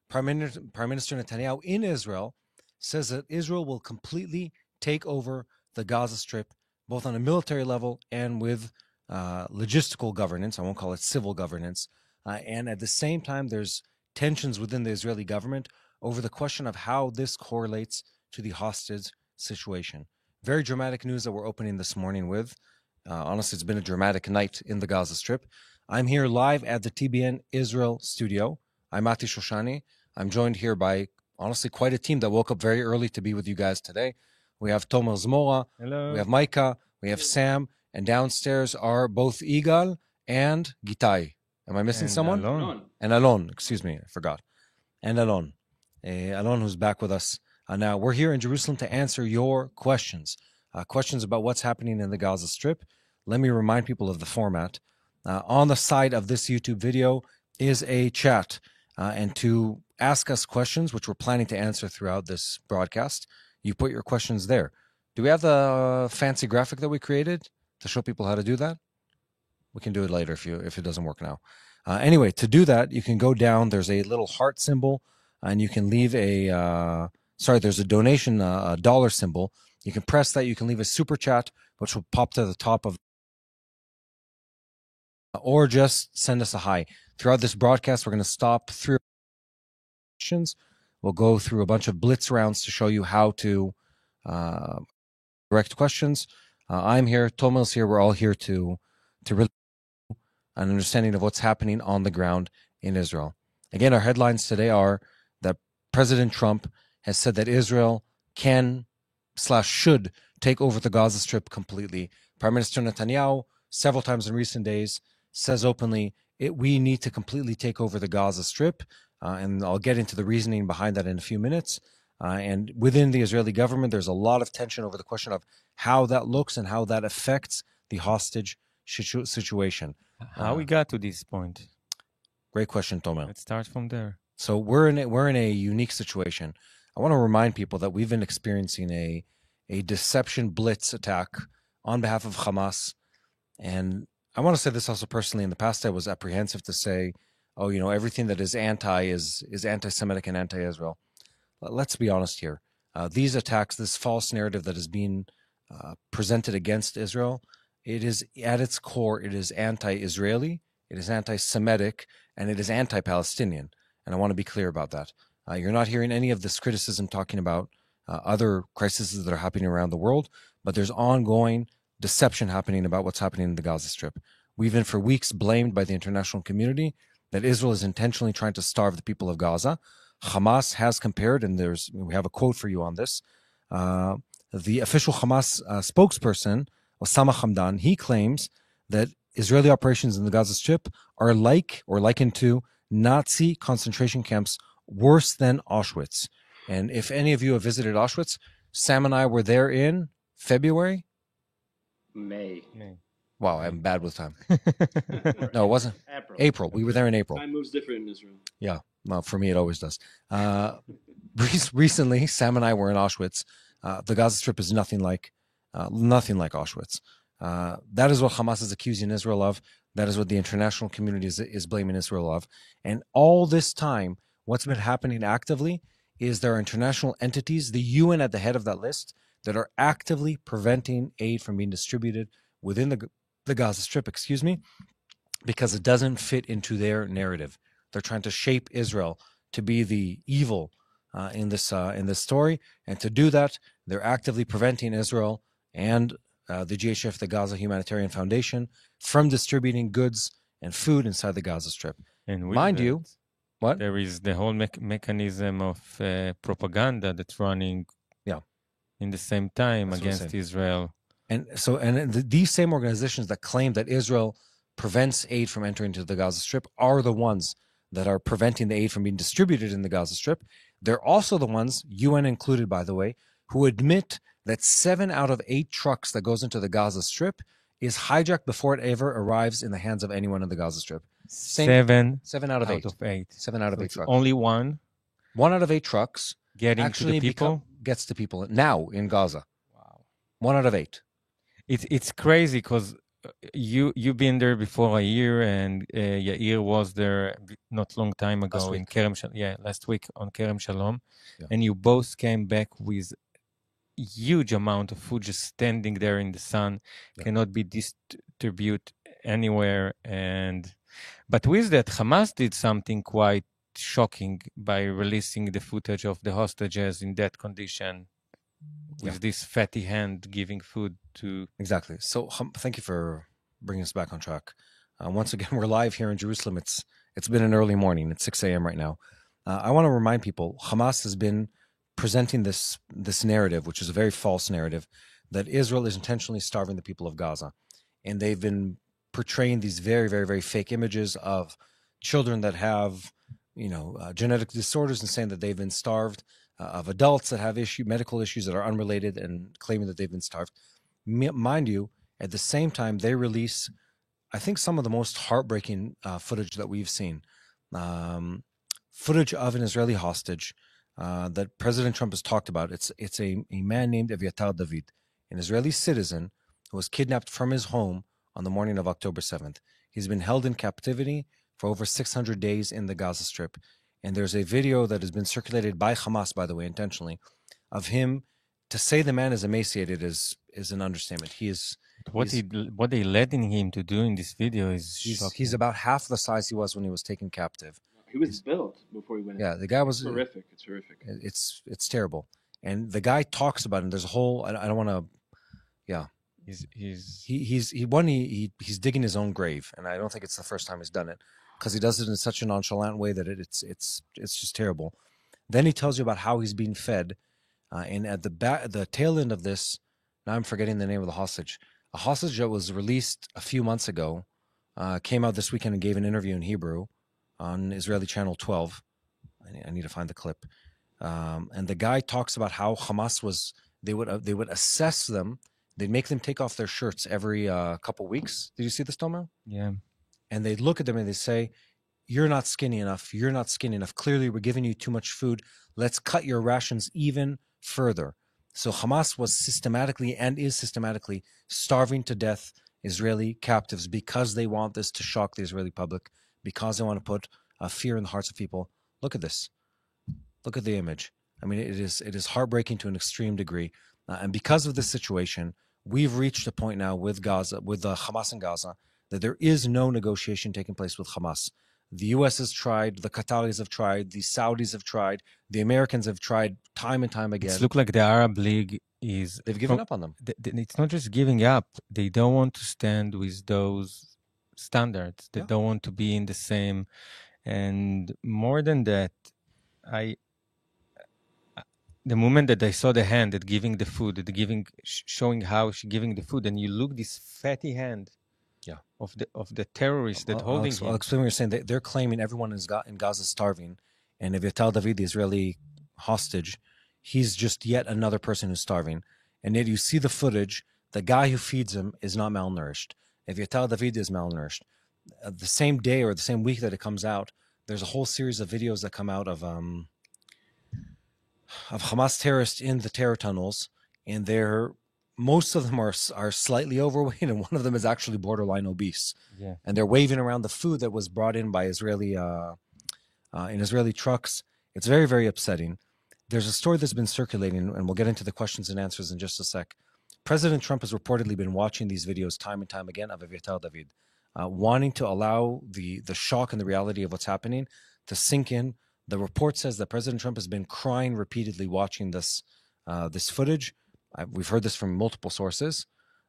Prime Minister Netanyahu in Israel says that Israel will completely take over the Gaza Strip, both on a military level and with logistical governance. I won't call it civil governance. And at the same time, there's tensions within the Israeli government over the question of how this correlates to the hostage situation. Very dramatic news that we're opening this morning with. Honestly, it's been a dramatic night in the Gaza Strip. I'm here live at the TBN Israel studio. I'm Mati Shoshani. I'm joined here by, honestly, quite a team that woke up very early to be with you guys today. We have Tomer Zmora, Hello. We have Micah, we have Sam, and downstairs are both Igal and Gitai. Am I missing And someone? Alon. And Alon, excuse me, I forgot. And Alon. Alon, who's back with us. Now, we're here in Jerusalem to answer your questions. Questions about what's happening in the Gaza Strip. Let me remind people of the format. On the side of this YouTube video is a chat. And to ask us questions, which we're planning to answer throughout this broadcast, you put your questions there. Do we have the fancy graphic that we created to show people how to do that? We can do it later if it doesn't work now. Anyway, to do that, you can go down. There's a little heart symbol, and you can leave there's a donation, a dollar symbol. You can press that. You can leave a super chat, which will pop to the top of, or just send us a hi. Throughout this broadcast, we're going to stop through questions. We'll go through a bunch of blitz rounds to show you how to direct questions. I'm here. Tomel's here. We're all here to really an understanding of what's happening on the ground in Israel. Again, our headlines today are that President Trump has said that Israel can/should take over the Gaza Strip completely. Prime Minister Netanyahu, several times in recent days, says openly, we need to completely take over the Gaza Strip. And I'll get into the reasoning behind that in a few minutes. And within the Israeli government, there's a lot of tension over the question of how that looks and how that affects the hostage situation. How we got to this point? Great question, Tomer. Let's start from there. So we're in a unique situation. I want to remind people that we've been experiencing a deception blitz attack on behalf of Hamas. And I want to say this also personally. In the past, I was apprehensive to say, oh, everything that is is anti-Semitic and anti-Israel. Let's be honest here. These attacks, this false narrative that is being presented against Israel, it is at its core, it is anti-Israeli, it is anti-Semitic, and it is anti-Palestinian. And I want to be clear about that. You're not hearing any of this criticism talking about other crises that are happening around the world, but there's ongoing deception happening about what's happening in the Gaza Strip. We've been for weeks blamed by the international community that Israel is intentionally trying to starve the people of Gaza. Hamas has compared, and we have a quote for you on this. The official Hamas spokesperson, Osama Hamdan, he claims that Israeli operations in the Gaza Strip are likened to Nazi concentration camps worse than Auschwitz. And if any of you have visited Auschwitz, Sam and I were there in February? May. Wow, I'm bad with time. No, it wasn't. April. We were there in April. Time moves different in Israel. Yeah, well, for me it always does. Recently, Sam and I were in Auschwitz. The Gaza Strip is nothing like Auschwitz. That is what Hamas is accusing Israel of. That is what the international community is blaming Israel of. And all this time, what's been happening actively is there are international entities, the UN at the head of that list, that are actively preventing aid from being distributed within the Gaza Strip, because it doesn't fit into their narrative. They're trying to shape Israel to be the evil in this story, and to do that, they're actively preventing Israel and the GHF, the Gaza Humanitarian Foundation, from distributing goods and food inside the Gaza Strip. And mind you, what? There is the whole mechanism of propaganda that's running in the same time against Israel. And these same organizations that claim that Israel prevents aid from entering into the Gaza Strip are the ones that are preventing the aid from being distributed in the Gaza Strip. They're also the ones, UN included, by the way, who admit that 7 out of 8 trucks that goes into the Gaza Strip is hijacked before it ever arrives in the hands of anyone in the Gaza Strip. 7 out of 8. 7 out of 8 trucks. Only one out of 8 trucks getting to the people? Gets to people now in Gaza. Wow. 1 out of 8. It's crazy because you've been there before a year, and Yair was there not long time ago in Kerem Shalom. Yeah, last week on Kerem Shalom, and you both came back with huge amount of food just standing there in the sun, cannot be distributed anywhere. But with that, Hamas did something quite shocking by releasing the footage of the hostages in that condition, with this fatty hand giving food to... Exactly. So thank you for bringing us back on track. Once again, we're live here in Jerusalem. It's been an early morning. It's 6 a.m. right now. I want to remind people, Hamas has been presenting this narrative, which is a very false narrative, that Israel is intentionally starving the people of Gaza. And they've been portraying these very, very, very fake images of children that have, genetic disorders, and saying that they've been starved, of adults that have medical issues that are unrelated, and claiming that they've been starved. Mind you, at the same time, they release, I think, some of the most heartbreaking footage that we've seen. Footage of an Israeli hostage that President Trump has talked about. It's a man named Aviatar David, an Israeli citizen who was kidnapped from his home on the morning of October 7th. He's been held in captivity for over 600 days in the Gaza Strip. And there's a video that has been circulated by Hamas, by the way, intentionally, of him. To say the man is emaciated is an understatement. What they letting him to do in this video is shocking. He's about half the size he was when he was taken captive. He was built before he went in. Yeah, the guy was horrific. It's horrific. It's terrible. And the guy talks about it, and there's a whole, I don't want to, he's digging his own grave, and I don't think it's the first time he's done it, because he does it in such a nonchalant way that it's just terrible. Then he tells you about how he's being fed, and at the tail end of this, now I'm forgetting the name of the hostage. A hostage that was released a few months ago came out this weekend and gave an interview in Hebrew on Israeli Channel 12. I need to find the clip. And the guy talks about how Hamas they would assess them. They'd make them take off their shirts every couple weeks. Did you see this, Tomer? Yeah. And they'd look at them and they say, "You're not skinny enough. You're not skinny enough. Clearly, we're giving you too much food. Let's cut your rations even further." So Hamas was systematically and is systematically starving to death Israeli captives because they want this to shock the Israeli public, because they want to put fear in the hearts of people. Look at this. Look at the image. I mean, it is heartbreaking to an extreme degree. And because of this situation, we've reached a point now with Gaza, with Hamas in Gaza, that there is no negotiation taking place with Hamas. The U.S. has tried, the Qataris have tried, the Saudis have tried, the Americans have tried time and time again. It looks like the Arab League they've given up on them. It's not just giving up. They don't want to stand with those standards. They don't want to be in the same. And more than that, the moment that I saw the hand that giving the food, showing how she giving the food, and you look this fatty hand of the terrorist that holding him. I'll explain what you're saying. They're claiming everyone in Gaza is starving, and Aviatar David, the Israeli hostage, he's just yet another person who's starving. And yet you see the footage, the guy who feeds him is not malnourished. Aviatar David is malnourished. The same day or the same week that it comes out, there's a whole series of videos that come out of Hamas terrorists in the terror tunnels, and most of them are slightly overweight, and one of them is actually borderline obese. Yeah. And they're waving around the food that was brought in by Israeli trucks. It's very, very upsetting. There's a story that's been circulating, and we'll get into the questions and answers in just a sec. President Trump has reportedly been watching these videos time and time again of Aviatar David, wanting to allow the shock and the reality of what's happening to sink in. The report says that President Trump has been crying repeatedly watching this footage. We've heard this from multiple sources,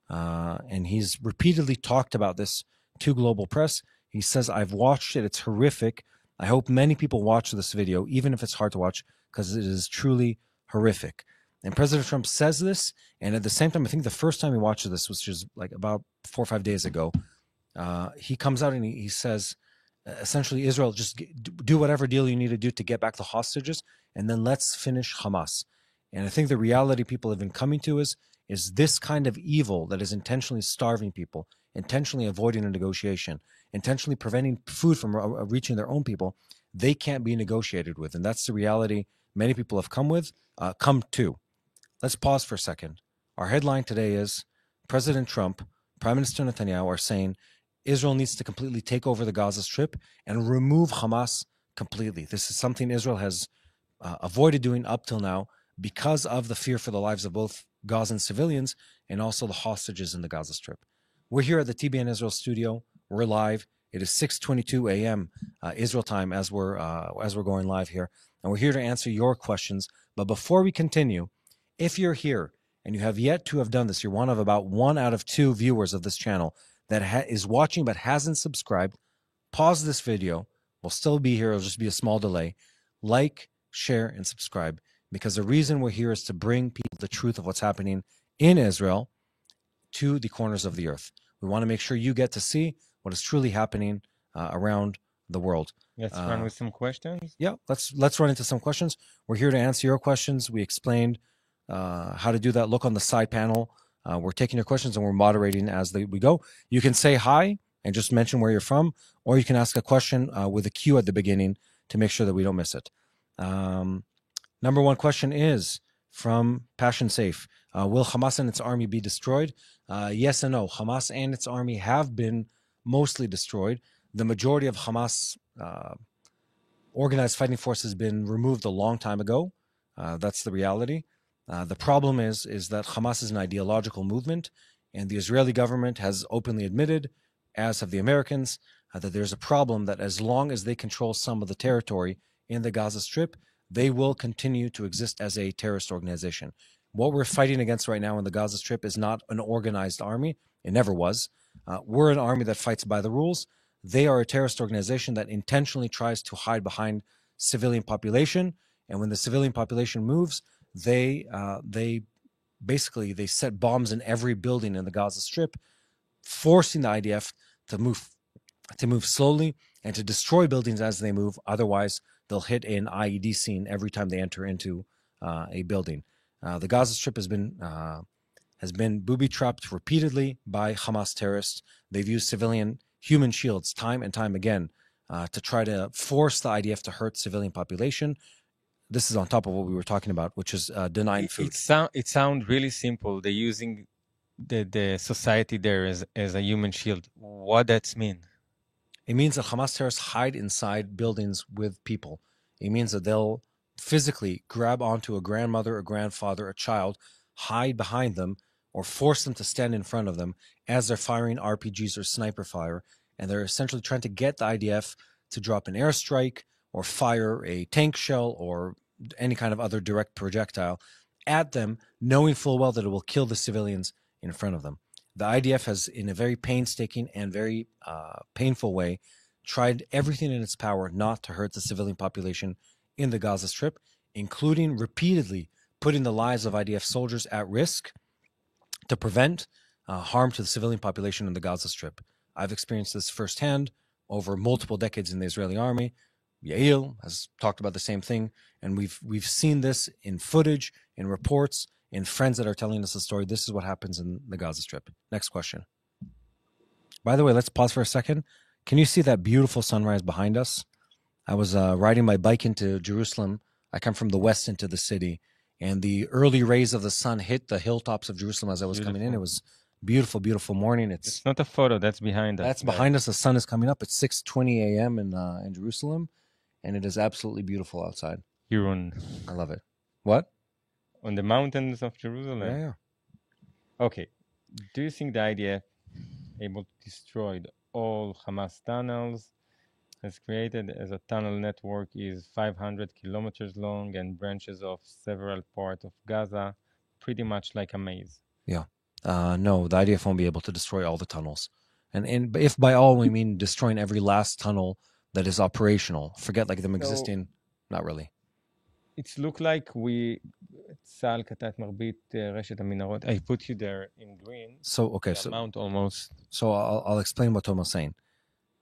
and he's repeatedly talked about this to global press. He says, "I've watched it. It's horrific. I hope many people watch this video, even if it's hard to watch, because it is truly horrific." And President Trump says this, and at the same time, I think the first time he watched this, which is like about 4 or 5 days ago, he comes out and he says, essentially, Israel, just do whatever deal you need to do to get back the hostages, and then let's finish Hamas. And I think the reality people have been coming to is this kind of evil that is intentionally starving people, intentionally avoiding a negotiation, intentionally preventing food from reaching their own people, they can't be negotiated with. And that's the reality many people have come to. Let's pause for a second. Our headline today is President Trump Prime Minister Netanyahu are saying Israel needs to completely take over the Gaza Strip and remove Hamas completely. This is something Israel has avoided doing up till now because of the fear for the lives of both Gazan civilians and also the hostages in the Gaza Strip. We're here at the TBN Israel studio. We're live. It is 6:22 a.m. Israel time as we're going live here, and we're here to answer your questions. But before we continue, if you're here and you have yet to have done this, you're one of about 1 out of 2 viewers of this channel that is watching but hasn't subscribed. Pause this video. We'll still be here. It'll just be a small delay. Like, share, and subscribe, because the reason we're here is to bring people the truth of what's happening in Israel to the corners of the earth. We want to make sure you get to see what is truly happening around the world. Let's run with some questions. Yeah, let's run into some questions. We're here to answer your questions. We explained how to do that. Look on the side panel. We're taking your questions and we're moderating as we go. You can say hi and just mention where you're from, or you can ask a question with a cue at the beginning to make sure that we don't miss it. Number one question is from Passion Safe. Will Hamas and its army be destroyed? Yes and no. Hamas and its army have been mostly destroyed. The majority of Hamas organized fighting force has been removed a long time ago. That's the reality. The problem is that Hamas is an ideological movement, and the Israeli government has openly admitted, as have the Americans, that there's a problem that as long as they control some of the territory in the Gaza Strip, they will continue to exist as a terrorist organization. What we're fighting against right now in the Gaza Strip is not an organized army. It never was. We're an army that fights by the rules. They are a terrorist organization that intentionally tries to hide behind civilian population. And when the civilian population moves, they basically set bombs in every building in the Gaza Strip, forcing the IDF to move slowly and to destroy buildings as they move. Otherwise, they'll hit an IED scene every time they enter into a building. The Gaza Strip has been booby-trapped repeatedly by Hamas terrorists. They've used civilian human shields time and time again to try to force the IDF to hurt civilian population. This is on top of what we were talking about, which is denying food. It sounds really simple. They're using the society there as a human shield. What does that mean? It means that Hamas terrorists hide inside buildings with people. It means that they'll physically grab onto a grandmother, a grandfather, a child, hide behind them, or force them to stand in front of them as they're firing RPGs or sniper fire. And they're essentially trying to get the IDF to drop an airstrike or fire a tank shell or any kind of other direct projectile at them, knowing full well that it will kill the civilians in front of them. The IDF has, in a very painstaking and very painful way, tried everything in its power not to hurt the civilian population in the Gaza Strip, including repeatedly putting the lives of IDF soldiers at risk to prevent harm to the civilian population in the Gaza Strip. I've experienced this firsthand over multiple decades in the Israeli army. Yael has talked about the same thing, and we've seen this in footage, in reports, in friends that are telling us the story. This is what happens in the Gaza Strip. Next question. By the way, let's pause for a second. Can you see that beautiful sunrise behind us? I was riding my bike into Jerusalem. I come from the west into the city, and the early rays of the sun hit the hilltops of Jerusalem as I was coming in. It was beautiful, beautiful morning. It's not a photo. That's behind us. That's behind us. The sun is coming up. It's 6:20 a.m. in Jerusalem, and it is absolutely beautiful outside. I love it. What? On the mountains of Jerusalem. Yeah. Okay. Do you think the IDF able to destroy all Hamas tunnels has created as a tunnel network is 500 kilometers long and branches off several parts of Gaza, pretty much like a maze? Yeah. No, the IDF won't be able to destroy all the tunnels. And if by all we mean destroying every last tunnel that is operational, forget like them existing, not really. It's look like צה"ל קטע את מרבית רשת המנהרות. I put you there in green. So amount almost. So I'll explain what Toma's saying.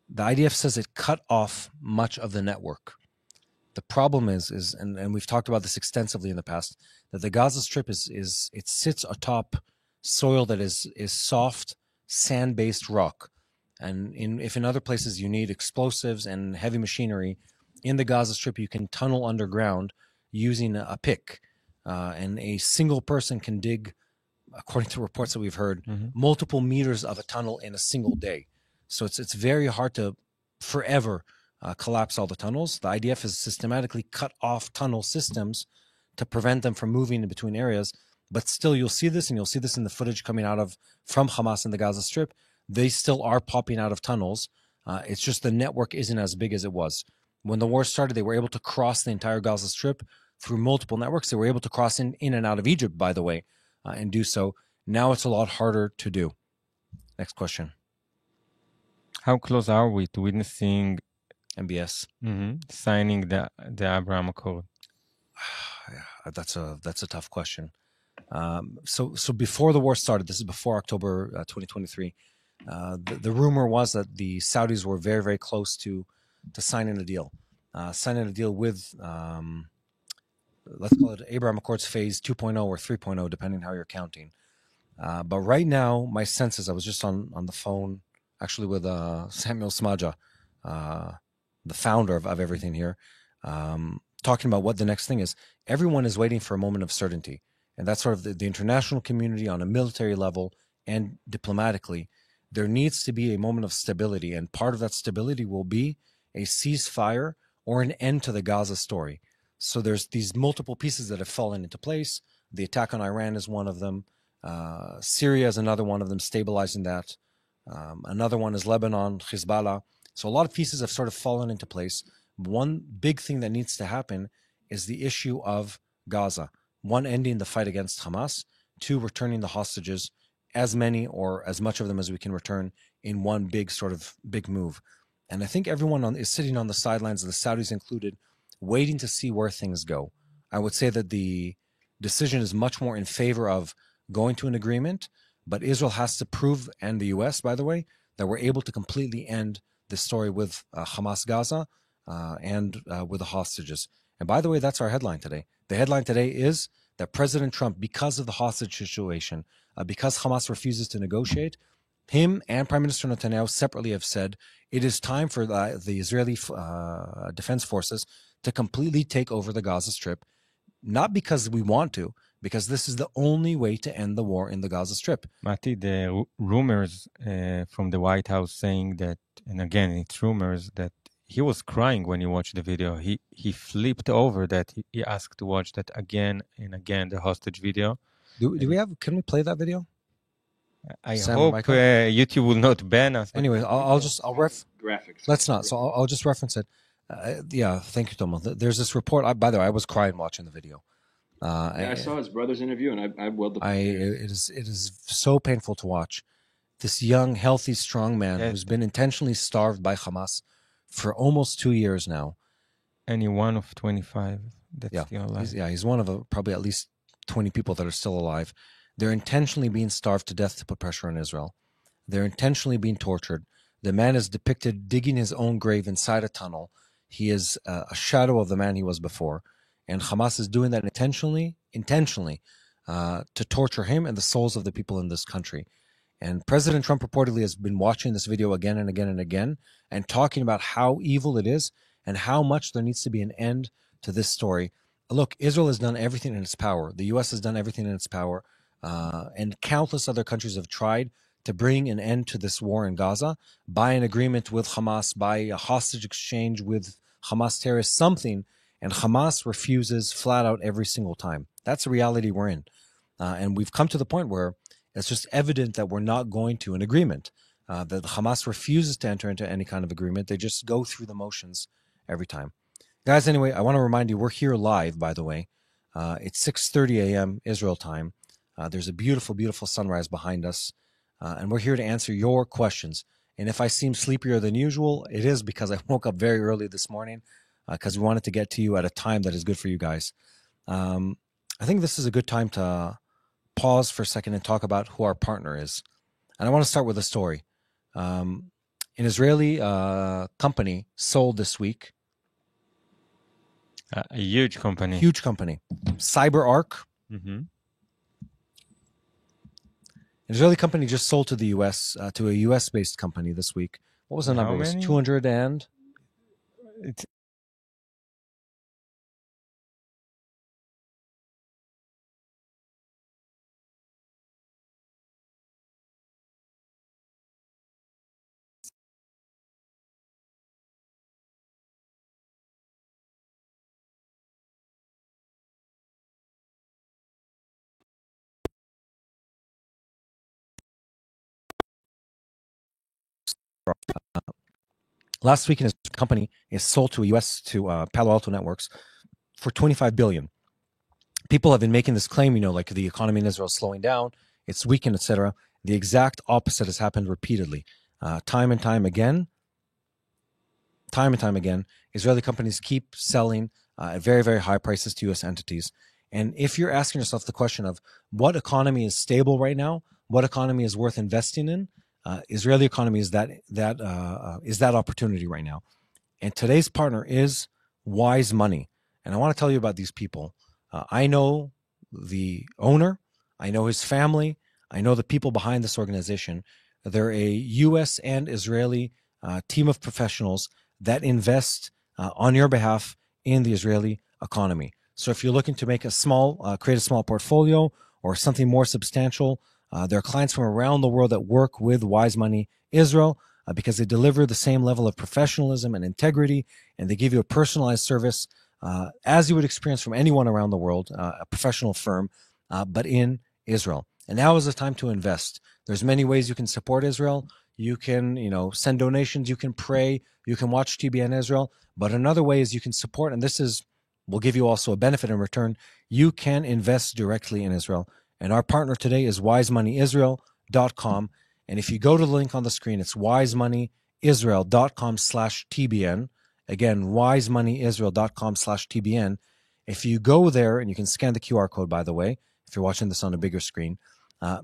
The IDF says it cut off much of the network. The problem is and we've talked about this extensively in the past, that the Gaza Strip it sits atop soil that is soft, sand-based rock. And if in other places you need explosives and heavy machinery, in the Gaza Strip you can tunnel underground using a pick. And a single person can dig according to reports that we've heard, multiple meters of a tunnel in a single day. So it's very hard to forever collapse all the tunnels. The IDF has systematically cut off tunnel systems to prevent them from moving in between areas. But still, you'll see this, and you'll see this in the footage coming out from Hamas in the Gaza Strip. They still are popping out of tunnels. It's just the network isn't as big as it was. When the war started, they were able to cross the entire Gaza Strip through multiple networks. They were able to cross in and out of Egypt, by the way, and do so. Now it's a lot harder to do. Next question. How close are we to witnessing MBS signing the Abraham Accord? Yeah, that's a tough question. So before the war started, this is before October 2023. The rumor was that the Saudis were very, very close to signing a deal, with let's call it Abraham Accords Phase 2.0 or 3.0, depending how you're counting. But right now, my sense is I was just on the phone actually with Samuel Smadja, the founder of everything here, talking about what the next thing is. Everyone is waiting for a moment of certainty. And that's sort of the international community on a military level and diplomatically. There needs to be a moment of stability. And part of that stability will be a ceasefire or an end to the Gaza story. So there's these multiple pieces that have fallen into place. The attack on Iran is one of them. Syria is another one of them, stabilizing that. Another one is Lebanon, Hezbollah. So a lot of pieces have sort of fallen into place. One big thing that needs to happen is the issue of Gaza. One, ending the fight against Hamas. Two, returning the hostages, as many or as much of them as we can return in one big move. And I think everyone is sitting on the sidelines, the Saudis included, waiting to see where things go. I would say that the decision is much more in favor of going to an agreement, but Israel has to prove, and the U.S., by the way, that we're able to completely end the story with Hamas Gaza and with the hostages. And by the way, that's our headline today. The headline today is that President Trump, because of the hostage situation, because Hamas refuses to negotiate, him and Prime Minister Netanyahu separately have said it is time for the Israeli Defense Forces to completely take over the Gaza Strip, not because we want to, because this is the only way to end the war in the Gaza Strip. Mati, the rumors from the White House saying that, and again, it's rumors that he was crying when he watched the video. He flipped over that. He asked to watch that again and again, the hostage video. Can we play that video? I hope YouTube will not ban us. Anyway, I'll graphics. Let's not. So I'll just reference it. Yeah, thank you, Tomo. There's this report. By the way, I was crying watching the video. I saw his brother's interview, and I willed the. It is so painful to watch. This young, healthy, strong man who's been intentionally starved by Hamas for almost 2 years now. Any one of 25 that's still alive. He's one of probably at least 20 people that are still alive. They're intentionally being starved to death to put pressure on Israel. They're intentionally being tortured. The man is depicted digging his own grave inside a tunnel. He is a shadow of the man he was before. And Hamas is doing that intentionally to torture him and the souls of the people in this country. And President Trump reportedly has been watching this video again and again and again and talking about how evil it is and how much there needs to be an end to this story. Look, Israel has done everything in its power. The U.S. has done everything in its power. And countless other countries have tried to bring an end to this war in Gaza by an agreement with Hamas, by a hostage exchange with Hamas terrorists, something. And Hamas refuses flat out every single time. That's the reality we're in. And we've come to the point where it's just evident that we're not going to an agreement, that Hamas refuses to enter into any kind of agreement. They just go through the motions every time. Guys, anyway, I want to remind you, we're here live, by the way. It's 6:30 a.m. Israel time. There's a beautiful, beautiful sunrise behind us. And we're here to answer your questions. And if I seem sleepier than usual, it is because I woke up very early this morning because we wanted to get to you at a time that is good for you guys. I think this is a good time to pause for a second and talk about who our partner is. And I want to start with a story. An Israeli company sold this week. A huge company. Huge company. CyberArk. Mm-hmm. An Israeli company just sold to the U.S., to a U.S.-based company this week. What was the number? It was 200 and... It's Last week, his company is sold to Palo Alto Networks for $25 billion. People have been making this claim, like the economy in Israel is slowing down, it's weakened, etc. The exact opposite has happened repeatedly. Time and time again, Israeli companies keep selling at very, very high prices to U.S. entities. And if you're asking yourself the question of what economy is stable right now, what economy is worth investing in, Israeli economy is that opportunity right now. And today's partner is Wise Money. And I want to tell you about these people. I know the owner. I know his family. I know the people behind this organization. They're a U.S. and Israeli team of professionals that invest on your behalf in the Israeli economy. So if you're looking to make create a small portfolio or something more substantial, there are clients from around the world that work with Wise Money Israel because they deliver the same level of professionalism and integrity, and they give you a personalized service as you would experience from anyone around the world, a professional firm, but in Israel. And now is the time to invest. There's many ways you can support Israel. You can, send donations. You can pray. You can watch TBN Israel. But another way is you can support, and will give you also a benefit in return. You can invest directly in Israel. And our partner today is wisemoneyisrael.com. And if you go to the link on the screen, it's wisemoneyisrael.com/TBN. Again, wisemoneyisrael.com/TBN. If you go there, and you can scan the QR code, by the way, if you're watching this on a bigger screen,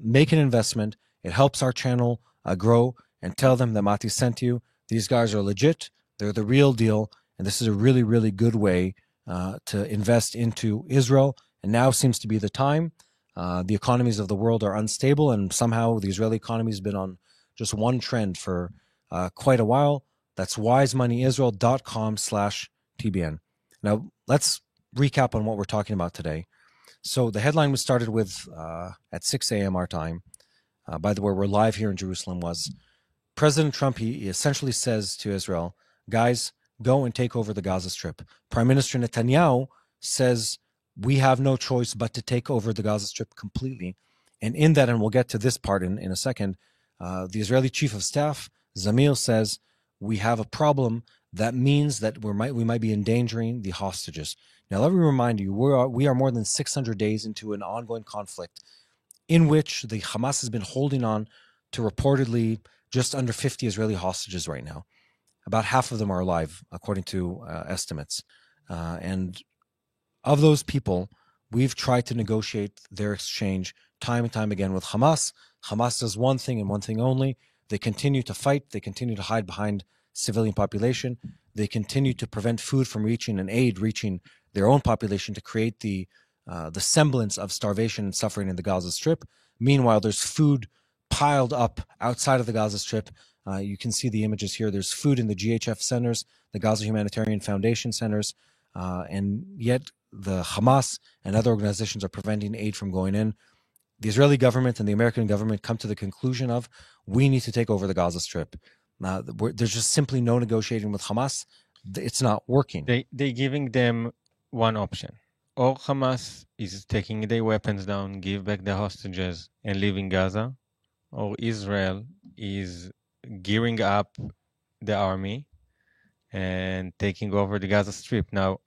make an investment. It helps our channel grow, and tell them that Mati sent you. These guys are legit. They're the real deal. And this is a really, really good way to invest into Israel. And now seems to be the time. The economies of the world are unstable, and somehow the Israeli economy has been on just one trend for quite a while. That's wisemoneyisrael.com/TBN. Now, let's recap on what we're talking about today. So the headline was started with at 6 a.m. our time. By the way, we're live here in Jerusalem. Was President Trump, he essentially says to Israel, guys, go and take over the Gaza Strip. Prime Minister Netanyahu says, we have no choice but to take over the Gaza Strip completely. And in that, and we'll get to this part in a second, the Israeli Chief of Staff, Zamir, says, we have a problem. That means that we might be endangering the hostages. Now, let me remind you, we are more than 600 days into an ongoing conflict in which the Hamas has been holding on to reportedly just under 50 Israeli hostages right now. About half of them are alive, according to estimates. And of those people, we've tried to negotiate their exchange time and time again with Hamas. Hamas does one thing and one thing only. They continue to fight. They continue to hide behind civilian population. They continue to prevent food from reaching and aid reaching their own population to create the semblance of starvation and suffering in the Gaza Strip. Meanwhile, there's food piled up outside of the Gaza Strip. You can see the images here. There's food in the GHF centers, the Gaza Humanitarian Foundation centers, and yet the Hamas and other organizations are preventing aid from going in. The Israeli government and the American government come to the conclusion of, we need to take over the Gaza Strip. There's just simply no negotiating with Hamas. It's not working. They're giving them one option. Or Hamas is taking their weapons down, give back the hostages, and leaving Gaza, or Israel is gearing up the army and taking over the Gaza Strip. Now,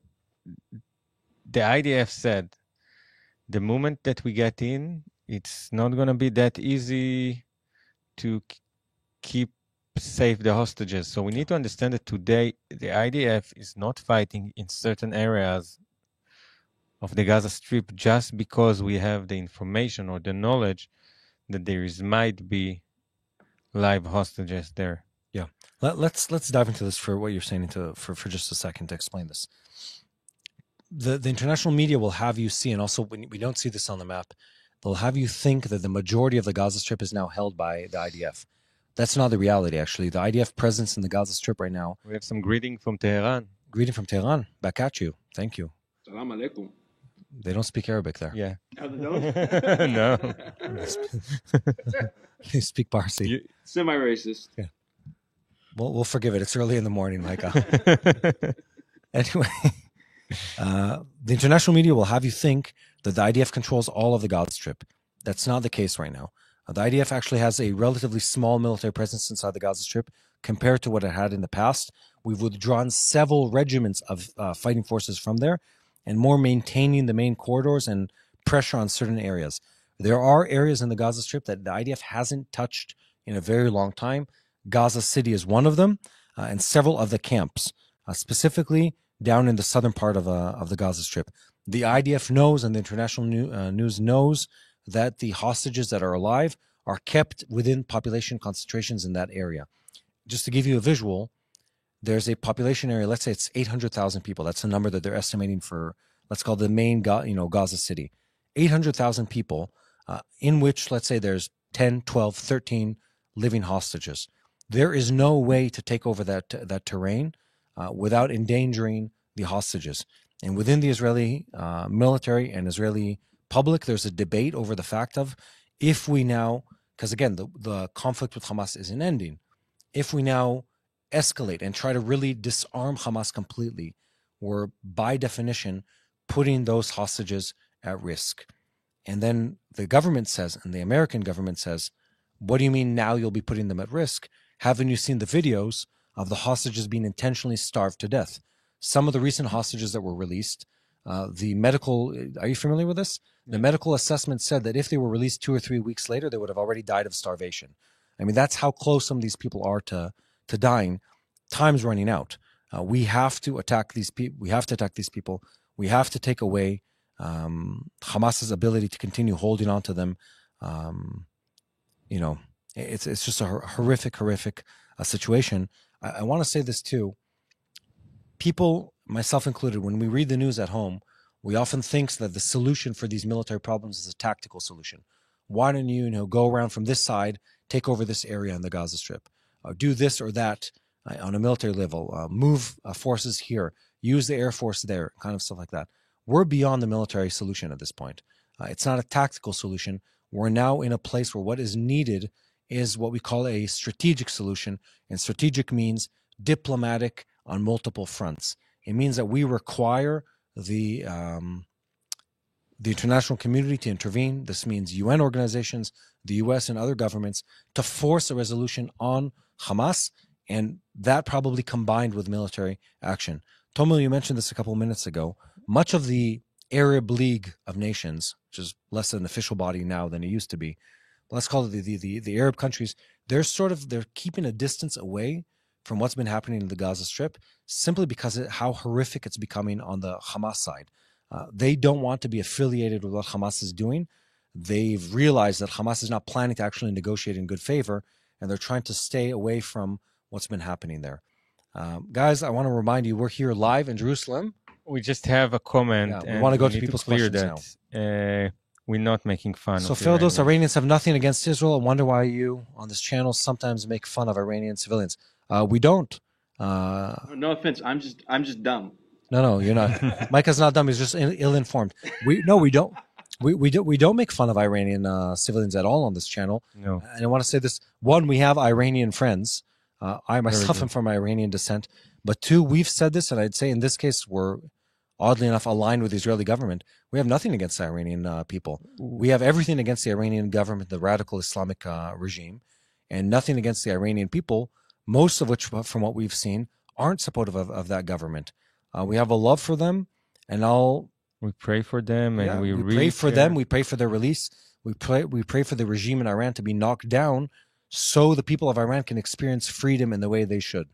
the IDF said, the moment that we get in, it's not going to be that easy to keep safe the hostages. So we need to understand that today, the IDF is not fighting in certain areas of the Gaza Strip just because we have the information or the knowledge that might be live hostages there. Yeah, let's dive into this for what you're saying for just a second to explain this. The international media will have you see, and also when we don't see this on the map, they'll have you think that the majority of the Gaza Strip is now held by the IDF. That's not the reality, actually. The IDF presence in the Gaza Strip right now. We have some greeting from Tehran. Greeting from Tehran. Back at you. Thank you. Salam alaikum. They don't speak Arabic there. Yeah. Oh, they don't? No. They speak Parsi. Semi-racist. Yeah. We'll forgive it. It's early in the morning, Micah. Anyway, the international media will have you think that the IDF controls all of the Gaza Strip. That's not the case right now. The IDF actually has a relatively small military presence inside the Gaza Strip compared to what it had in the past. We've withdrawn several regiments of fighting forces from there, and more maintaining the main corridors and pressure on certain areas. There are areas in the Gaza Strip that the IDF hasn't touched in a very long time. Gaza City is one of them, and several of the camps, specifically down in the southern part of the Gaza Strip. The IDF knows, and the international news knows, that the hostages that are alive are kept within population concentrations in that area. Just to give you a visual, there's a population area, let's say it's 800,000 people. That's the number that they're estimating for, let's call the main Gaza City. 800,000 people, in which, let's say, there's 10, 12, 13 living hostages. There is no way to take over that terrain without endangering the hostages. And within the Israeli military and Israeli public, there's a debate over the fact of, if we now, because again, the conflict with Hamas isn't ending, if we now escalate and try to really disarm Hamas completely, we're by definition putting those hostages at risk. And then the government says, and the American government says, what do you mean now you'll be putting them at risk? Haven't you seen the videos of the hostages being intentionally starved to death? Some of the recent hostages that were released, the medical, are you familiar with this? The medical assessment said that if they were released 2 or 3 weeks later, they would have already died of starvation. I mean, that's how close some of these people are to dying. Time's running out. We have to attack these people. We have to attack these people. We have to take away Hamas's ability to continue holding on to them. It's just a horrific situation. I want to say this too. People, myself included, when we read the news at home, we often think that the solution for these military problems is a tactical solution. Why don't you, go around from this side, take over this area in the Gaza Strip, do this or that on a military level, move forces here, use the Air Force there, kind of stuff like that. We're beyond the military solution at this point. It's not a tactical solution. We're now in a place where what is needed is what we call a strategic solution, and strategic means diplomatic on multiple fronts. It means that we require the international community to intervene. This means UN organizations, the US and other governments, to force a resolution on Hamas, and that probably combined with military action. Tomo, you mentioned this a couple of minutes ago. Much of the Arab League of Nations, which is less an official body now than it used to be, let's call it the Arab countries, they're keeping a distance away from what's been happening in the Gaza Strip, simply because of how horrific it's becoming on the Hamas side. They don't want to be affiliated with what Hamas is doing. They've realized that Hamas is not planning to actually negotiate in good favor, and they're trying to stay away from what's been happening there. Guys, I want to remind you, we're here live in Jerusalem. We just have a comment. Yeah, we want to go to people's questions now. We're not making fun of Phil, those Iranians have nothing against Israel. I wonder why you, on this channel, sometimes make fun of Iranian civilians. We don't. No offense. I'm just dumb. No, you're not. Micah's not dumb. He's just ill-informed. We don't. We don't make fun of Iranian civilians at all on this channel. No. And I want to say this: one, we have Iranian friends. I myself am from Iranian descent. But two, we've said this, and I'd say in this case we're oddly enough aligned with the Israeli government. We have nothing against the Iranian people. We have everything against the Iranian government, the radical Islamic regime, and nothing against the Iranian people, most of which, from what we've seen, aren't supportive of that government. We have a love for them, and we pray for them, and we really pray for them. We pray for their release. We pray for the regime in Iran to be knocked down, so the people of Iran can experience freedom in the way they should.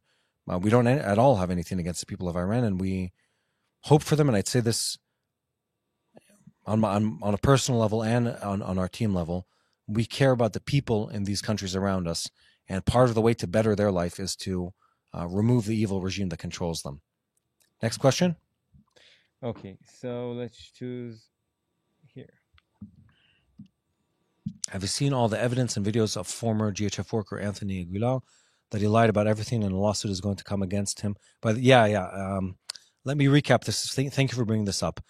We don't at all have anything against the people of Iran, and we hope for them. And I'd say this on a personal level and on our team level. We care about the people in these countries around us, and part of the way to better their life is to remove the evil regime that controls them. Next question. Okay, so let's choose here. Have you seen all the evidence and videos of former GHF worker Anthony Aguilar that he lied about everything and a lawsuit is going to come against him? But let me recap this. Thank you for bringing this up.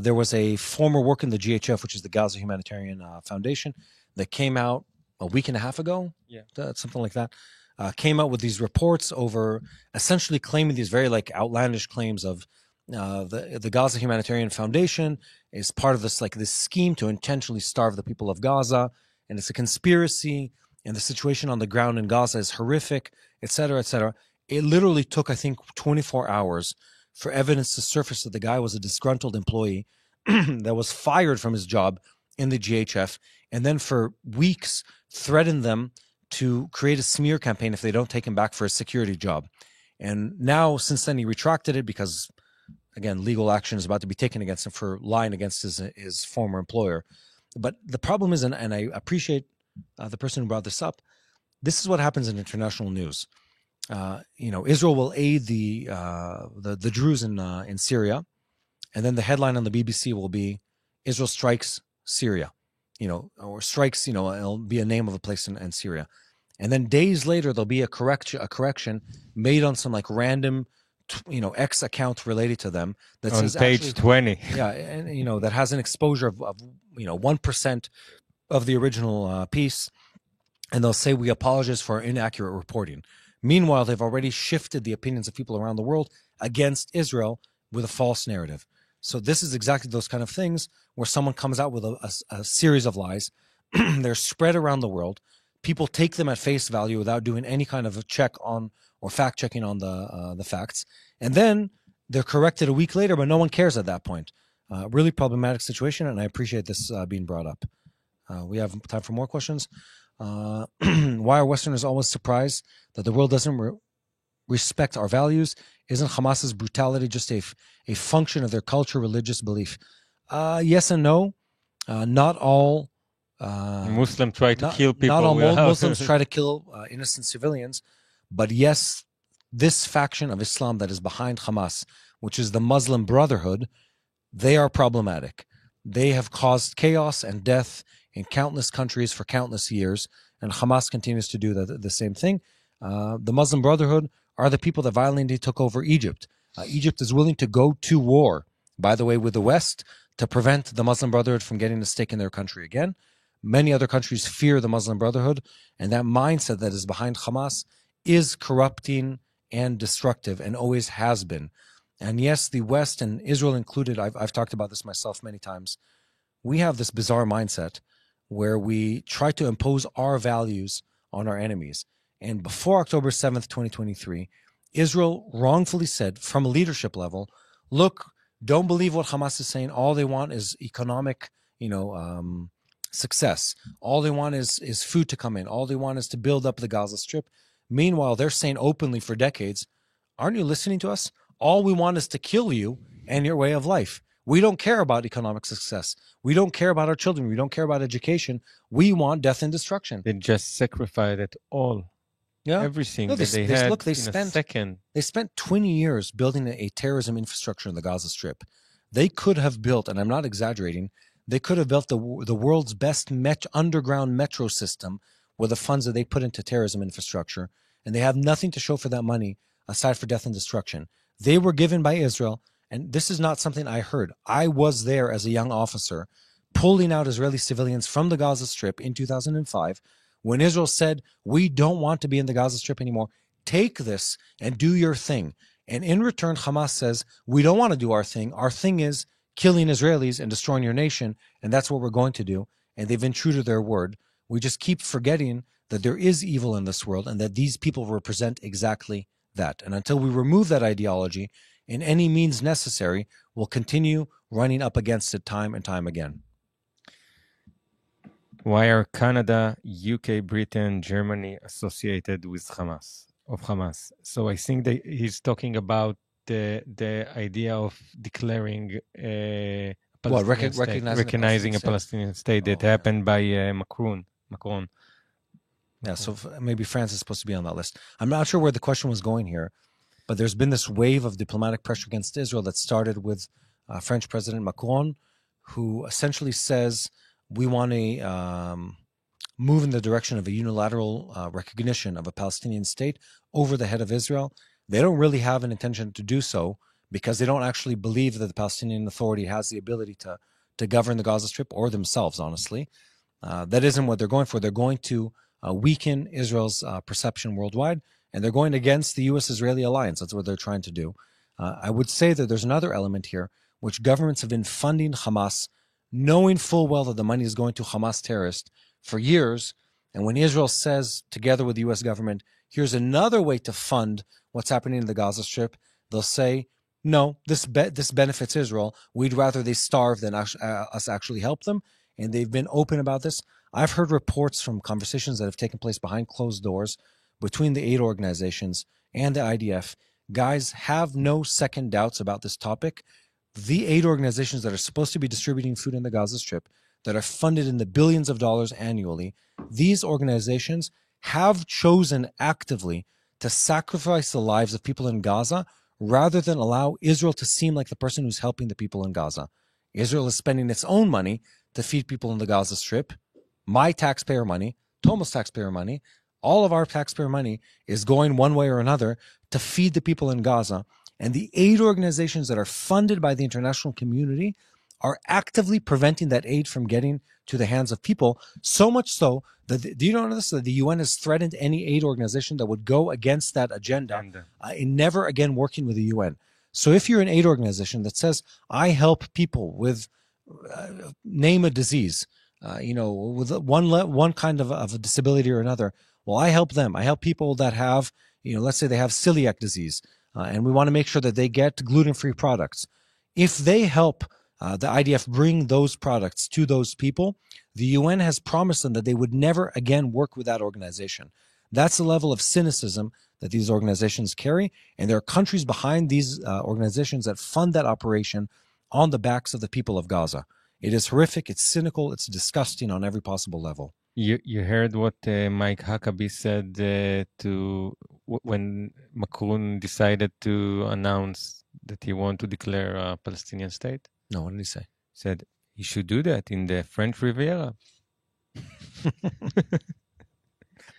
There was a former worker in the GHF, which is the Gaza Humanitarian Foundation, that came out a week and a half ago, something like that, came out with these reports over essentially claiming these very outlandish claims of the Gaza Humanitarian Foundation is part of this scheme to intentionally starve the people of Gaza, and it's a conspiracy, and the situation on the ground in Gaza is horrific, etc., etc. It literally took, I think, 24 hours for evidence to surface that the guy was a disgruntled employee that was fired from his job in the GHF, and then for weeks threatened them to create a smear campaign if they don't take him back for a security job. And now, since then, he retracted it because, again, legal action is about to be taken against him for lying against his former employer. But the problem is, and I appreciate the person who brought this up, this is what happens in international news. Israel will aid the Druze in Syria, and then the headline on the BBC will be Israel strikes Syria, or strikes, it'll be a name of a place in Syria. And then days later, there'll be a correction made on some like random, X account related to them that on says page 20. Yeah, and that has an exposure of 1% of the original piece, and they'll say we apologize for inaccurate reporting. Meanwhile, they've already shifted the opinions of people around the world against Israel with a false narrative. So this is exactly those kind of things where someone comes out with a series of lies. They're spread around the world. People take them at face value without doing any kind of a check on or fact checking on the facts. And then they're corrected a week later, but no one cares at that point. Really problematic situation, and I appreciate this being brought up. We have time for more questions. Why are Westerners always surprised that the world doesn't respect our values? Isn't Hamas's brutality just a function of their culture, religious belief? Yes and no. Not all Muslims try to kill people. Not all Muslims try to kill innocent civilians, but yes, this faction of Islam that is behind Hamas, which is the Muslim Brotherhood, they are problematic. They have caused chaos and death in countless countries for countless years, and Hamas continues to do the same thing. The Muslim Brotherhood are the people that violently took over Egypt. Egypt is willing to go to war, by the way, with the West to prevent the Muslim Brotherhood from getting a stake in their country again. Many other countries fear the Muslim Brotherhood, and that mindset that is behind Hamas is corrupting and destructive and always has been. And yes, the West, and Israel included, I've talked about this myself many times, we have this bizarre mindset where we try to impose our values on our enemies. And before October 7th, 2023, Israel wrongfully said from a leadership level, look, don't believe what Hamas is saying. All they want is economic, success. All they want is food to come in. All they want is to build up the Gaza Strip. Meanwhile, they're saying openly for decades, aren't you listening to us? All we want is to kill you and your way of life. We don't care about economic success. We don't care about our children. We don't care about education. We want death and destruction. They just sacrificed it all. Yeah. Everything that they had look, in a second. They spent 20 years building a terrorism infrastructure in the Gaza Strip. They could have built, and I'm not exaggerating, they could have built the world's best underground metro system with the funds that they put into terrorism infrastructure, and they have nothing to show for that money aside for death and destruction. They were given by Israel, and this is not something I heard. I was there as a young officer pulling out Israeli civilians from the Gaza Strip in 2005 when Israel said, we don't want to be in the Gaza Strip anymore. Take this and do your thing. And in return, Hamas says, we don't want to do our thing. Our thing is killing Israelis and destroying your nation, and that's what we're going to do. And they've been true to their word. We just keep forgetting that there is evil in this world and that these people represent exactly that. And until we remove that ideology in any means necessary, we'll continue running up against it time and time again. Why are Canada, UK, Britain, Germany associated with Hamas? So I think that he's talking about the idea of declaring recognizing a Palestinian state that happened by Macron. Yeah, so maybe France is supposed to be on that list. I'm not sure where the question was going here, but there's been this wave of diplomatic pressure against Israel that started with French President Macron, who essentially says we want to move in the direction of a unilateral recognition of a Palestinian state over the head of Israel. They don't really have an intention to do so because they don't actually believe that the Palestinian Authority has the ability to govern the Gaza Strip or themselves, honestly. That isn't what they're going for. They're going to weaken Israel's perception worldwide, and they're going against the U.S.-Israeli alliance. That's what they're trying to do. I would say that there's another element here, which governments have been funding Hamas, knowing full well that the money is going to Hamas terrorists for years, And when Israel says, together with the U.S. government, here's another way to fund what's happening in the Gaza Strip, they'll say, no, this benefits Israel. We'd rather they starve than us actually help them. And they've been open about this. I've heard reports from conversations that have taken place behind closed doors between the aid organizations and the IDF. Guys, have no second doubts about this topic. The aid organizations that are supposed to be distributing food in the Gaza Strip, that are funded in the billions of dollars annually, these organizations have chosen actively to sacrifice the lives of people in Gaza rather than allow Israel to seem like the person who's helping the people in Gaza. Israel is spending its own money to feed people in the Gaza Strip. My taxpayer money, Tomo's taxpayer money, all of our taxpayer money is going one way or another to feed the people in Gaza. And the aid organizations that are funded by the international community are actively preventing that aid from getting to the hands of people, so much so that, do you know this, that the UN has threatened any aid organization that would go against that agenda in never again working with the UN. So if you're an aid organization that says, I help people with, name a disease, with one kind of a disability or another, well, I help them. I help people that have, let's say they have celiac disease, and we want to make sure that they get gluten-free products. If they help the IDF bring those products to those people, the UN has promised them that they would never again work with that organization. That's the level of cynicism that these organizations carry, and there are countries behind these organizations that fund that operation on the backs of the people of Gaza. It is horrific, it's cynical, it's disgusting on every possible level. You heard what Mike Huckabee said when Macron decided to announce that he wanted to declare a Palestinian state? No, what did he say? He said he should do that in the French Riviera.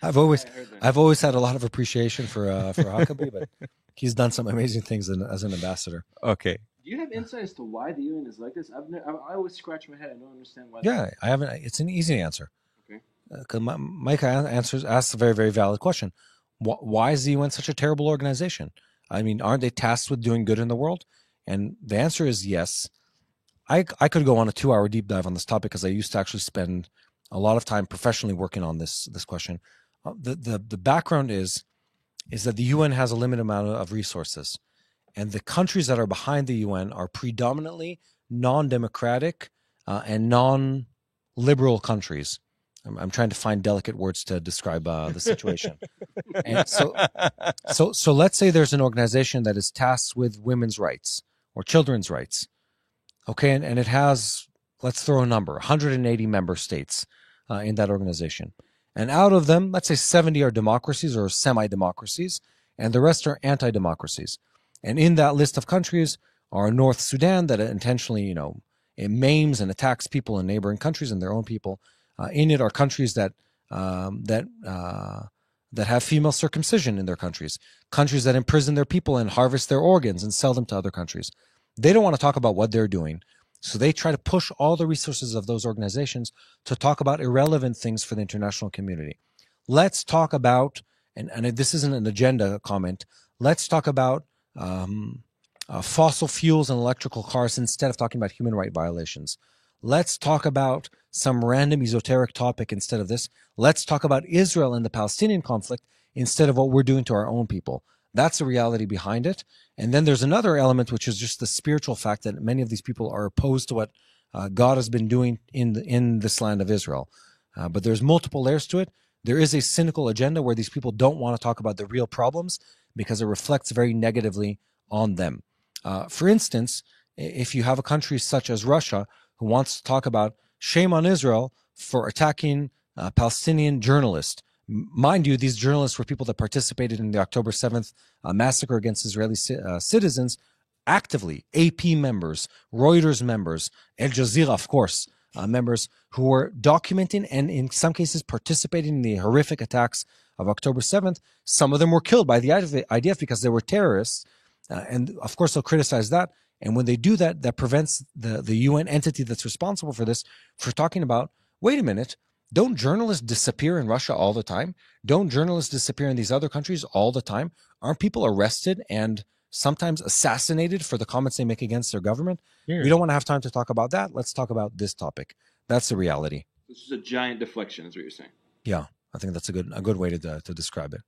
I've always had a lot of appreciation for Huckabee, but he's done some amazing things as an ambassador. Okay. Do you have insight as to why the UN is like this? I always scratch my head. I don't understand why. Yeah, I haven't. It's an easy answer. Okay. Because Mike asks a very, very valid question. Why is the UN such a terrible organization? I mean, aren't they tasked with doing good in the world? And the answer is yes. I could go on a 2-hour deep dive on this topic because I used to actually spend a lot of time professionally working on this question. The background is that the UN has a limited amount of resources, and the countries that are behind the UN are predominantly non-democratic and non-liberal countries. I'm trying to find delicate words to describe the situation. And so let's say there's an organization that is tasked with women's rights or children's rights. Okay, and it has, let's throw a number, 180 member states in that organization. And out of them, let's say 70 are democracies or semi-democracies, and the rest are anti-democracies. And in that list of countries are North Sudan that intentionally, it maims and attacks people in neighboring countries and their own people. In it are countries that have female circumcision in their countries that imprison their people and harvest their organs and sell them to other countries. They don't want to talk about what they're doing, so they try to push all the resources of those organizations to talk about irrelevant things for the international community. Let's talk about, and this isn't an agenda comment, let's talk about fossil fuels and electrical cars instead of talking about human rights violations. Let's talk about some random esoteric topic instead of this. Let's talk about Israel and the Palestinian conflict instead of what we're doing to our own people. That's the reality behind it. And then there's another element, which is just the spiritual fact that many of these people are opposed to what God has been doing in this land of Israel. But there's multiple layers to it. There is a cynical agenda where these people don't want to talk about the real problems because it reflects very negatively on them. For instance, if you have a country such as Russia who wants to talk about shame on Israel for attacking Palestinian journalists. Mind you, these journalists were people that participated in the October 7th massacre against Israeli citizens actively. AP members, Reuters members, Al Jazeera, of course, members who were documenting and in some cases participating in the horrific attacks of October 7th. Some of them were killed by the IDF because they were terrorists. And of course, they'll criticize that. And when they do that, that prevents the UN entity that's responsible for this for talking about, wait a minute, don't journalists disappear in Russia all the time? Don't journalists disappear in these other countries all the time? Aren't people arrested and sometimes assassinated for the comments they make against their government? Here. We don't want to have time to talk about that. Let's talk about this topic. That's the reality. This is a giant deflection, is what you're saying. Yeah. I think that's a good way to describe it.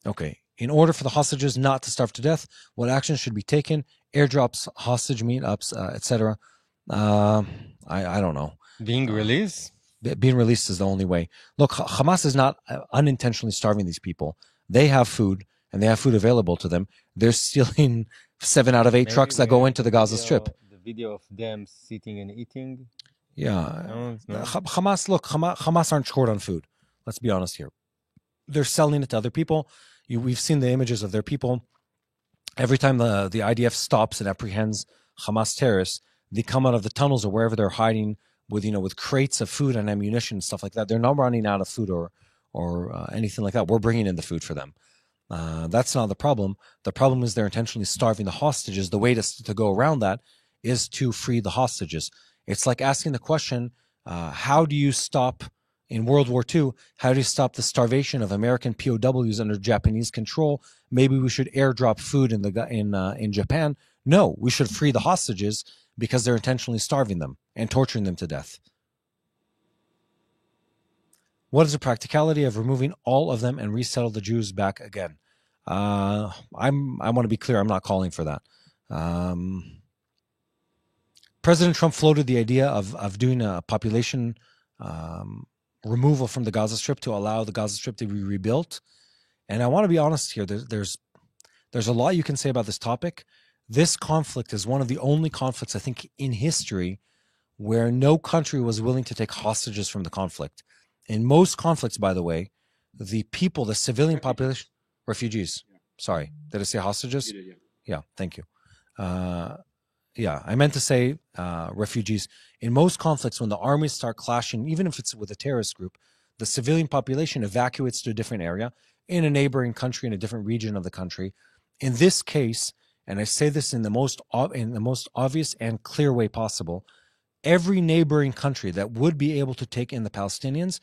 Okay. In order for the hostages not to starve to death, what actions should be taken? Airdrops, hostage meetups, etc. I don't know. Being released? Being released is the only way. Look, Hamas is not unintentionally starving these people. They have food, and they have food available to them. They're stealing 7 out of 8 trucks that go into the Gaza Strip. The video of them sitting and eating. Yeah. No. Hamas aren't short on food. Let's be honest here. They're selling it to other people. We've seen the images of their people. Every time the IDF stops and apprehends Hamas terrorists, they come out of the tunnels or wherever they're hiding with crates of food and ammunition and stuff like that. They're not running out of food or anything like that. We're bringing in the food for them. That's not the problem. The problem is they're intentionally starving the hostages. The way to go around that is to free the hostages. It's like asking the question, how do you stop, in World War II, how do you stop the starvation of American POWs under Japanese control? Maybe we should airdrop food in Japan. No, we should free the hostages because they're intentionally starving them and torturing them to death. What is the practicality of removing all of them and resettle the Jews back again? I want to be clear, I'm not calling for that. President Trump floated the idea of doing a population removal from the Gaza Strip to allow the Gaza Strip to be rebuilt. And I want to be honest here, there's a lot you can say about this topic. This conflict is one of the only conflicts, I think, in history where no country was willing to take hostages from the conflict. In most conflicts, by the way, the people, the civilian population, refugees. Yeah. Sorry, did I say hostages? You did, yeah. Yeah, thank you. Yeah, I meant to say refugees. In most conflicts, when the armies start clashing, even if it's with a terrorist group, the civilian population evacuates to a different area in a neighboring country, in a different region of the country. In this case, and I say this in the most obvious and clear way possible, every neighboring country that would be able to take in the Palestinians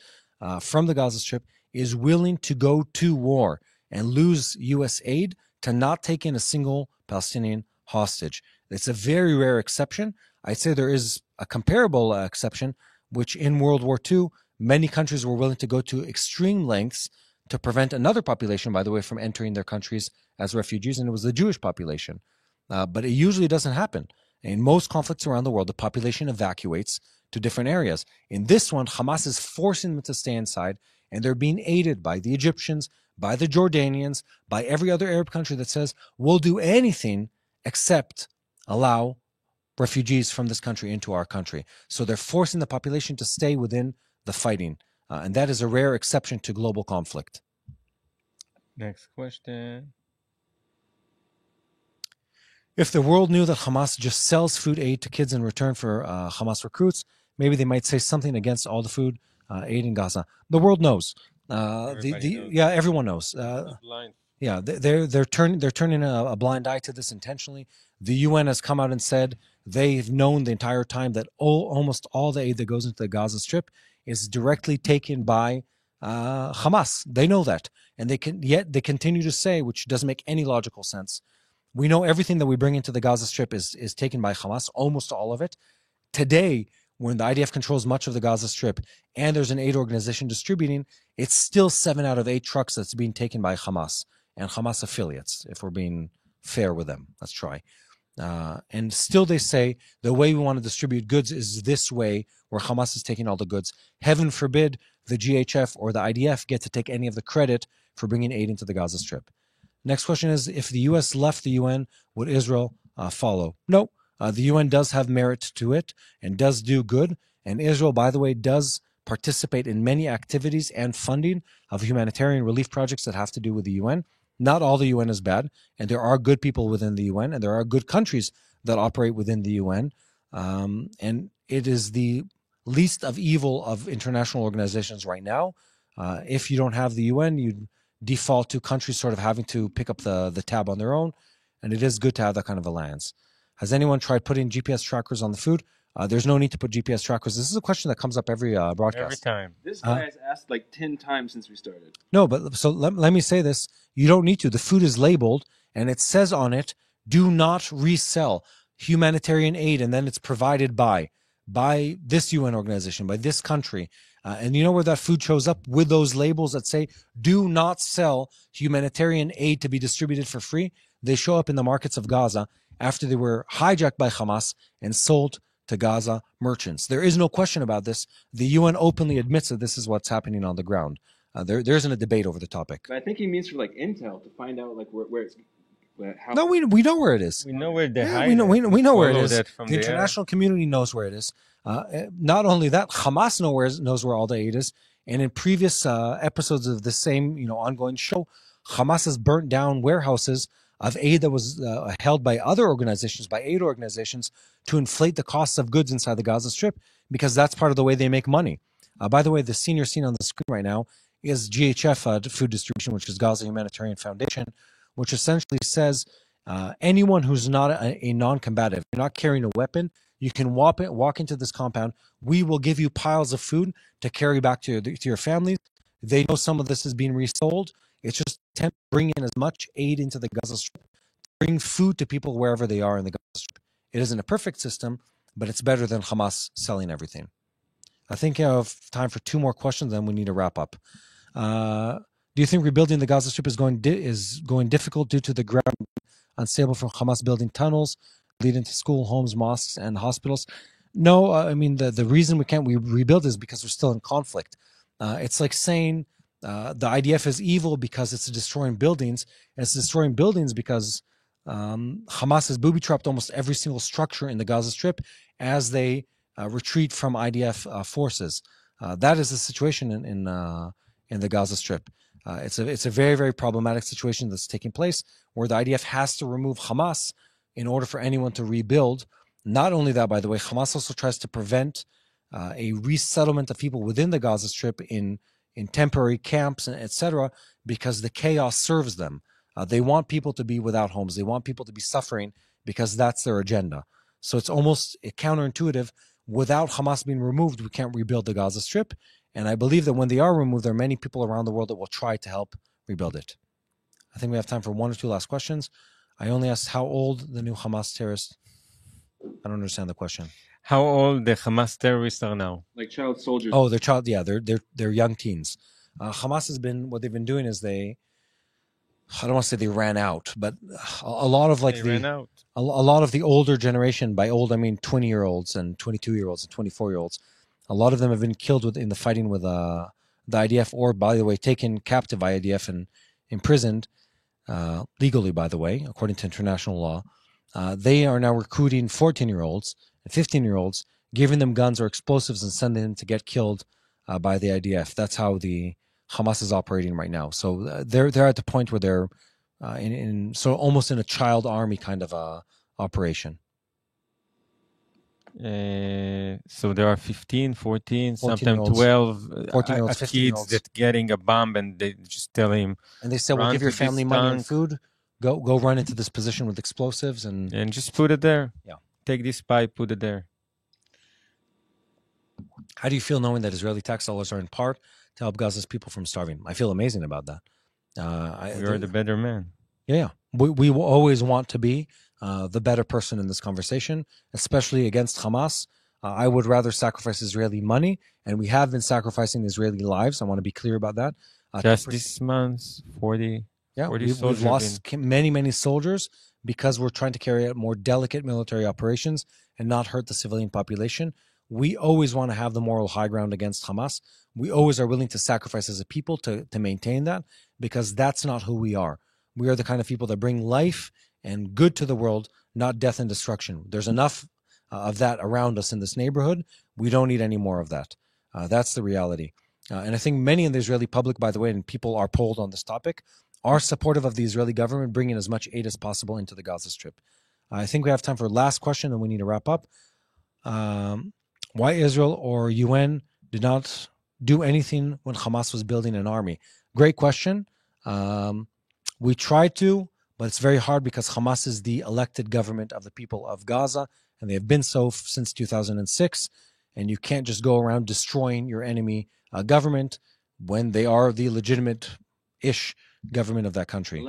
from the Gaza Strip is willing to go to war and lose U.S. aid to not take in a single Palestinian hostage. It's a very rare exception. I'd say there is a comparable exception, which in World War II, many countries were willing to go to extreme lengths to prevent another population, by the way, from entering their countries as refugees, and it was the Jewish population. But it usually doesn't happen. In most conflicts around the world, the population evacuates to different areas. In this one, Hamas is forcing them to stay inside, and they're being aided by the Egyptians, by the Jordanians, by every other Arab country that says, we'll do anything except allow refugees from this country into our country. So they're forcing the population to stay within the fighting. And that is a rare exception to global conflict. Next question. If the world knew that Hamas just sells food aid to kids in return for Hamas recruits, maybe they might say something against all the food aid in Gaza. The world knows. Knows. Yeah, everyone knows. Blind. Yeah, they're turning a blind eye to this intentionally. The UN has come out and said they've known the entire time that almost all the aid that goes into the Gaza Strip is directly taken by Hamas. They know that, and yet they continue to say, which doesn't make any logical sense. We know everything that we bring into the Gaza Strip is taken by Hamas, almost all of it. Today, when the IDF controls much of the Gaza Strip and there's an aid organization distributing, it's still 7 out of 8 trucks that's being taken by Hamas and Hamas affiliates, if we're being fair with them. Let's try. And still they say the way we want to distribute goods is this way, where Hamas is taking all the goods. Heaven forbid the GHF or the IDF get to take any of the credit for bringing aid into the Gaza Strip. Next question is, if the U.S. left the UN, would Israel follow? No. The UN does have merit to it and does do good. And Israel, by the way, does participate in many activities and funding of humanitarian relief projects that have to do with the UN. Not all the UN is bad, and there are good people within the UN, and there are good countries that operate within the UN. And it is the least of evil of international organizations right now. If you don't have the UN, you default to countries sort of having to pick up the tab on their own, and it is good to have that kind of alliance. Has anyone tried putting GPS trackers on the food? There's no need to put GPS trackers. This is a question that comes up every broadcast. Every time. This guy has asked like 10 times since we started. No, but so let me say this. You don't need to. The food is labeled, and it says on it, do not resell humanitarian aid, and then it's provided by. by this UN organization, by this country. And you know where that food shows up? With those labels that say, do not sell humanitarian aid to be distributed for free. They show up in the markets of Gaza after they were hijacked by Hamas and sold to Gaza merchants. There is no question about this. The UN openly admits that this is what's happening on the ground. There isn't a debate over the topic. But I think he means for like intel to find out like where it's. How... No, we know where it is. We know where they hide. We know where it is. The international community knows where it is. Not only that, Hamas knows where all the aid is. And in previous episodes of the same ongoing show, Hamas has burnt down warehouses of aid that was held by other organizations, by aid organizations, to inflate the costs of goods inside the Gaza Strip, because that's part of the way they make money. By the way, the scene you're seeing on the screen right now is GHF Food Distribution, which is Gaza Humanitarian Foundation, which essentially says anyone who's not a non-combative, you're not carrying a weapon, you can walk into this compound. We will give you piles of food to carry back to your families. They know some of this is being resold. It's just attempt to bring in as much aid into the Gaza Strip, bring food to people wherever they are in the Gaza Strip. It isn't a perfect system, but it's better than Hamas selling everything. I think I have time for 2 more questions, then we need to wrap up. Do you think rebuilding the Gaza Strip is going difficult due to the ground unstable from Hamas building tunnels leading to school, homes, mosques, and hospitals? No, I mean the reason we can't rebuild is because we're still in conflict. It's like saying the IDF is evil because it's destroying buildings, and it's destroying buildings because Hamas has booby-trapped almost every single structure in the Gaza Strip as they retreat from IDF forces. That is the situation in the Gaza Strip. It's a very, very problematic situation that's taking place, where the IDF has to remove Hamas in order for anyone to rebuild. Not only that, by the way, Hamas also tries to prevent a resettlement of people within the Gaza Strip in temporary camps, etc., because the chaos serves them. They want people to be without homes. They want people to be suffering because that's their agenda. So it's almost counterintuitive. Without Hamas being removed, we can't rebuild the Gaza Strip. And I believe that when they are removed, there are many people around the world that will try to help rebuild it. I think we have time for 1 or 2 last questions. I only asked how old the new Hamas terrorists. I don't understand the question. How old the Hamas terrorists are now? Like child soldiers. Oh, they're child. Yeah, they're young teens. Hamas what they've been doing is I don't want to say they ran out, but a lot of a lot of the older generation, by old I mean 20-year-olds and 22-year-olds and 24-year-olds, a lot of them have been killed in the fighting with the IDF, or, by the way, taken captive by IDF and imprisoned legally, by the way, according to international law. They are now recruiting 14-year-olds and 15-year-olds, giving them guns or explosives and sending them to get killed by the IDF. That's how the Hamas is operating right now. So they're at the point where they're so almost in a child army kind of operation. So there are 15, 14, sometimes 12 kids that getting a bomb, and they just tell him. And they say, "We'll give your family money and food. Go run into this position with explosives and just put it there. Yeah, take this pipe, put it there." How do you feel knowing that Israeli tax dollars are in part to help Gaza's people from starving? I feel amazing about that. You're the better man. Yeah. We will always want to be the better person in this conversation, especially against Hamas. I would rather sacrifice Israeli money, and we have been sacrificing Israeli lives. I want to be clear about that. Just this month, 40 we've lost many soldiers because we're trying to carry out more delicate military operations and not hurt the civilian population. We always want to have the moral high ground against Hamas. We always are willing to sacrifice as a people to maintain that, because that's not who we are. We are the kind of people that bring life and good to the world, not death and destruction. There's enough of that around us in this neighborhood. We don't need any more of that. That's the reality. And I think many in the Israeli public, by the way, and people are polled on this topic, are supportive of the Israeli government bringing as much aid as possible into the Gaza Strip. I think we have time for last question, and we need to wrap up. Why Israel or UN did not do anything when Hamas was building an army? Great question. We tried to, but it's very hard because Hamas is the elected government of the people of Gaza, and they have been so since 2006. And you can't just go around destroying your enemy government when they are the legitimate-ish government of that country.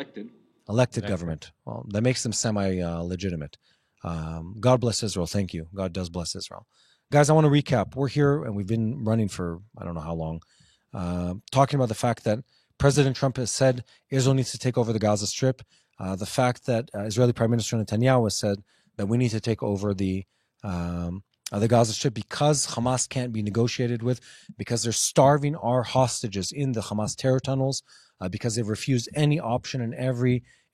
Elected government. Well, that makes them semi-legitimate. God bless Israel. Thank you. God does bless Israel. Guys, I want to recap. We're here and we've been running for I don't know how long, talking about the fact that President Trump has said Israel needs to take over the Gaza Strip. The fact that Israeli Prime Minister Netanyahu has said that we need to take over the Gaza Strip because Hamas can't be negotiated with, because they're starving our hostages in the Hamas terror tunnels, because they've refused any option and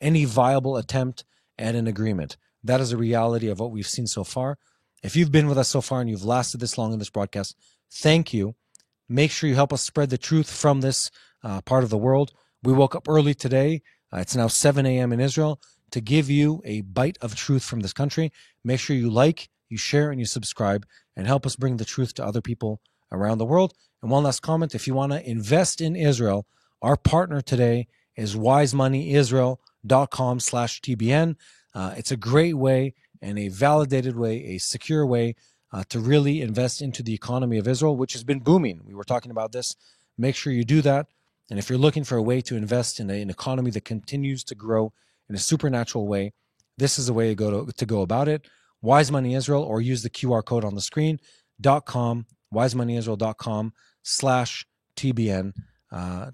any viable attempt at an agreement. That is a reality of what we've seen so far. If you've been with us so far and you've lasted this long in this broadcast, thank you. Make sure you help us spread the truth from this part of the world. We woke up early today. It's now 7 a.m. in Israel to give you a bite of truth from this country. Make sure you like, you share, and you subscribe and help us bring the truth to other people around the world. And one last comment, if you want to invest in Israel, our partner today is wisemoneyisrael.com/TBN. It's a great way and a validated way, a secure way to really invest into the economy of Israel, which has been booming. We were talking about this. Make sure you do that. And if you're looking for a way to invest in an economy that continues to grow in a supernatural way, this is a way to go about it. Wise Money Israel, or use the QR code on the screen, wisemoneyisrael.com/TBN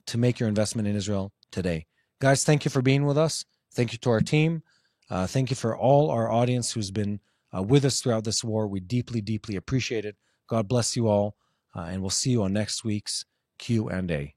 to make your investment in Israel today. Guys, thank you for being with us. Thank you to our team. Thank you for all our audience who's been with us throughout this war. We deeply, deeply appreciate it. God bless you all, and we'll see you on next week's Q&A.